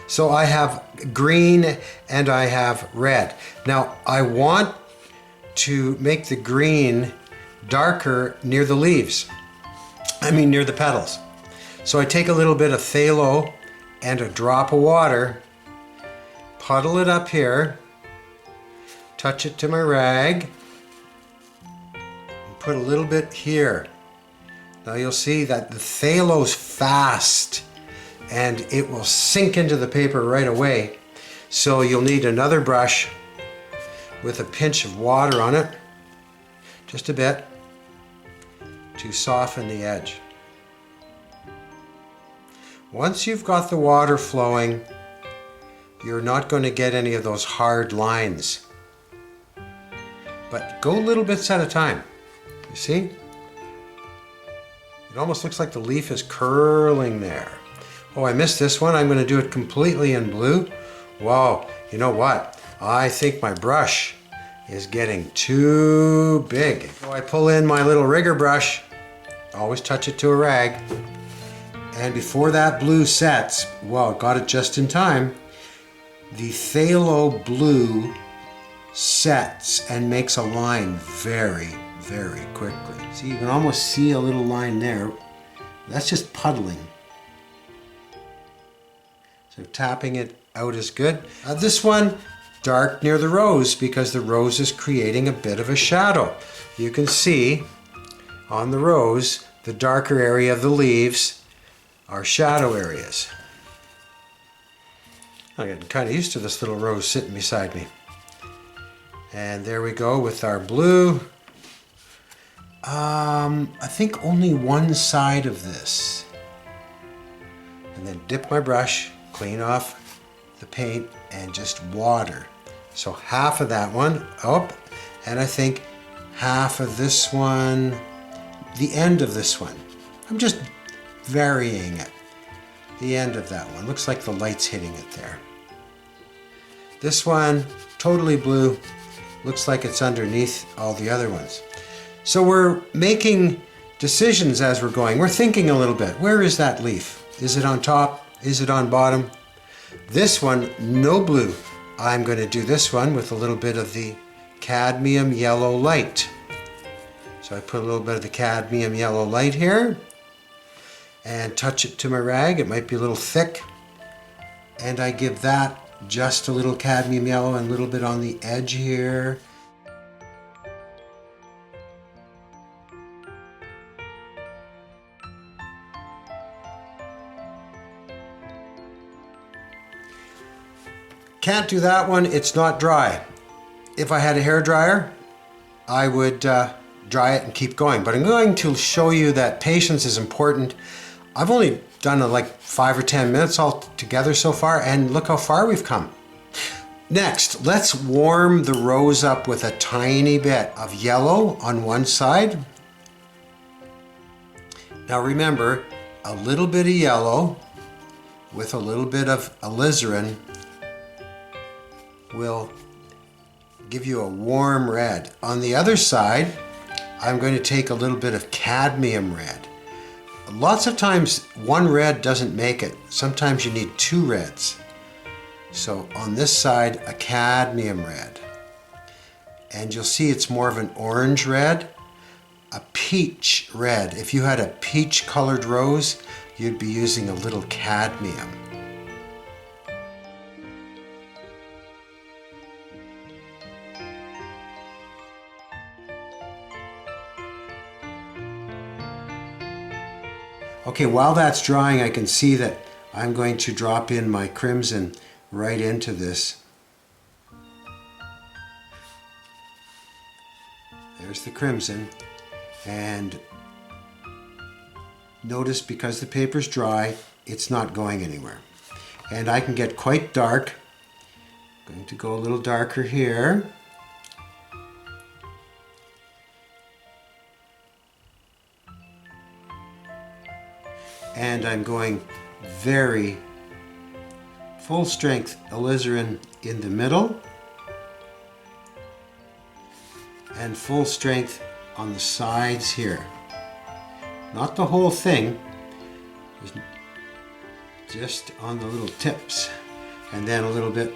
So I have green and I have red. Now I want to make the green darker near the leaves. Near the petals. So I take a little bit of phthalo and a drop of water, puddle it up here, touch it to my rag, and put a little bit here. Now you'll see that the phthalo's fast and it will sink into the paper right away. So you'll need another brush with a pinch of water on it, just a bit, to soften the edge. Once you've got the water flowing, you're not going to get any of those hard lines. But go little bits at a time. You see? It almost looks like the leaf is curling there. Oh, I missed this one. I'm going to do it completely in blue. Wow, you know what? I think my brush is getting too big. So I pull in my little rigger brush, always touch it to a rag, and before that blue sets, well, got it just in time, the phthalo blue sets and makes a line very, very quickly. See, you can almost see a little line there. That's just puddling. So tapping it out is good. This one, dark near the rose, because the rose is creating a bit of a shadow. You can see on the rose, the darker area of the leaves are shadow areas. I'm getting kind of used to this little rose sitting beside me. And there we go with our blue. I think only one side of this. And then dip my brush, clean off the paint, and just water. So half of that one up, and I think half of this one, the end of this one. I'm just varying it. The end of that one. Looks like the light's hitting it there. This one, totally blue. Looks like it's underneath all the other ones. So we're making decisions as we're going. We're thinking a little bit. Where is that leaf? Is it on top? Is it on bottom? This one, no blue. I'm going to do this one with a little bit of the cadmium yellow light. So I put a little bit of the cadmium yellow light here and touch it to my rag. It might be a little thick. And I give that just a little cadmium yellow and a little bit on the edge here. Can't do that one, it's not dry. If I had a hair dryer, I would dry it and keep going. But I'm going to show you that patience is important. I've only done like 5 or 10 minutes all together so far, and look how far we've come. Next, let's warm the rose up with a tiny bit of yellow on one side. Now remember, a little bit of yellow with a little bit of alizarin will give you a warm red. On the other side, I'm going to take a little bit of cadmium red. Lots of times one red doesn't make it. Sometimes you need 2 reds. So on this side, a cadmium red. And you'll see it's more of an orange red, a peach red. If you had a peach colored rose, you'd be using a little cadmium. Okay, while that's drying, I can see that I'm going to drop in my crimson right into this. There's the crimson, and notice because the paper's dry, it's not going anywhere. And I can get quite dark. I'm going to go a little darker here. And I'm going very full strength alizarin in the middle and full strength on the sides here. Not the whole thing, just on the little tips. And then a little bit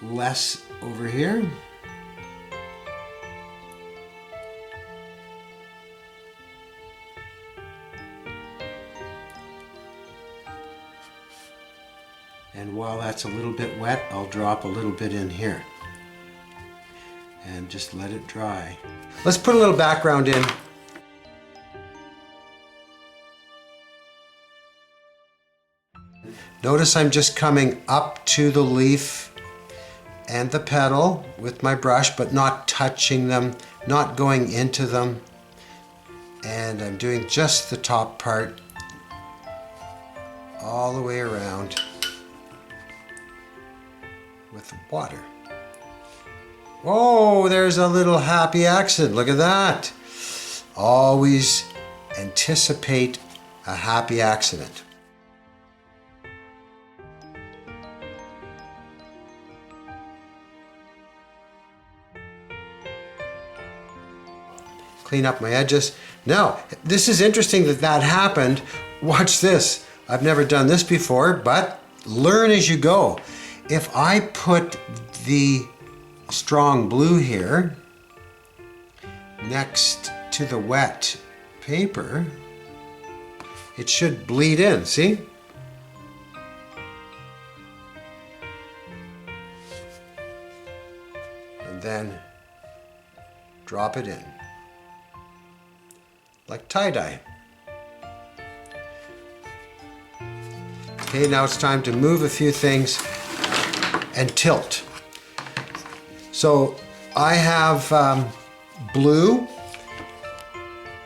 less over here. And while that's a little bit wet, I'll drop a little bit in here. And just let it dry. Let's put a little background in. Notice I'm just coming up to the leaf and the petal with my brush, but not touching them, not going into them. And I'm doing just the top part all the way around with water. Oh, there's a little happy accident. Look at that. Always anticipate a happy accident. Clean up my edges. Now, this is interesting that that happened. Watch this. I've never done this before, but learn as you go. If I put the strong blue here next to the wet paper, it should bleed in, see? And then drop it in, like tie-dye. Okay, now it's time to move a few things and tilt. So I have blue,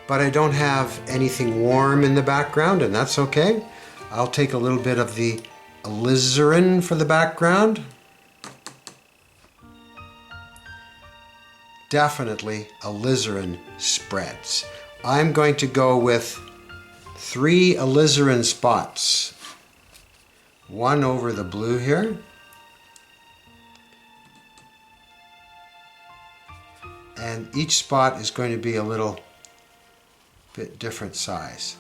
but I don't have anything warm in the background, and that's okay. I'll take a little bit of the alizarin for the background. Definitely alizarin spreads. I'm going to go with 3 alizarin spots. One over the blue here. And each spot is going to be a little bit different size.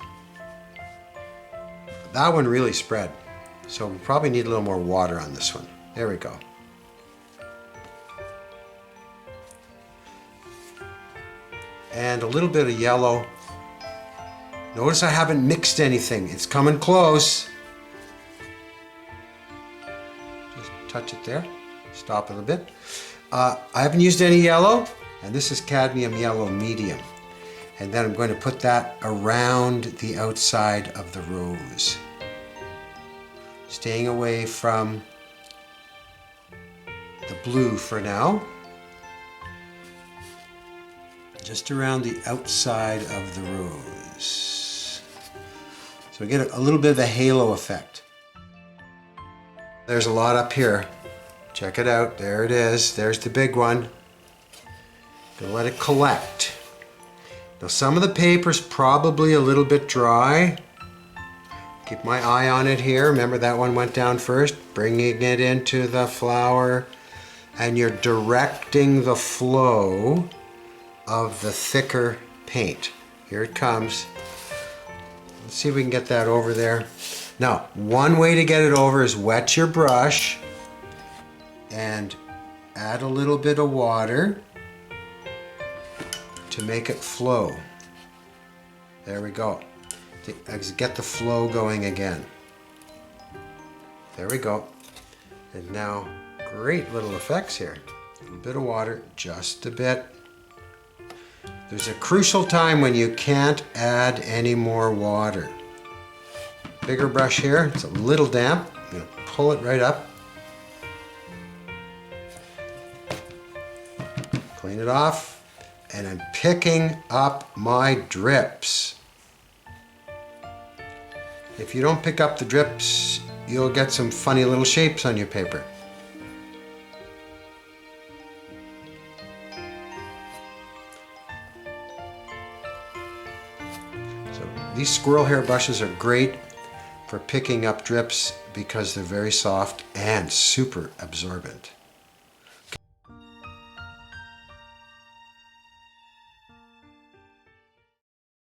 That one really spread, so we probably need a little more water on this one. There we go. And a little bit of yellow. Notice I haven't mixed anything. It's coming close. Just touch it there. Stop it a bit. I haven't used any yellow. And this is cadmium yellow medium. And then I'm going to put that around the outside of the rose. Staying away from the blue for now. Just around the outside of the rose. So we get a little bit of a halo effect. There's a lot up here. Check it out. There it is. There's the big one. Gonna let it collect. Now some of the paper's probably a little bit dry. Keep my eye on it here. Remember that one went down first. Bringing it into the flower. And you're directing the flow of the thicker paint. Here it comes. Let's see if we can get that over there. Now, one way to get it over is wet your brush and add a little bit of water to make it flow. There we go. Get the flow going again. There we go. And now, great little effects here. A little bit of water, just a bit. There's a crucial time when you can't add any more water. Bigger brush here, it's a little damp. I'm going to pull it right up. Clean it off. And I'm picking up my drips. If you don't pick up the drips, you'll get some funny little shapes on your paper. So these squirrel hair brushes are great for picking up drips because they're very soft and super absorbent.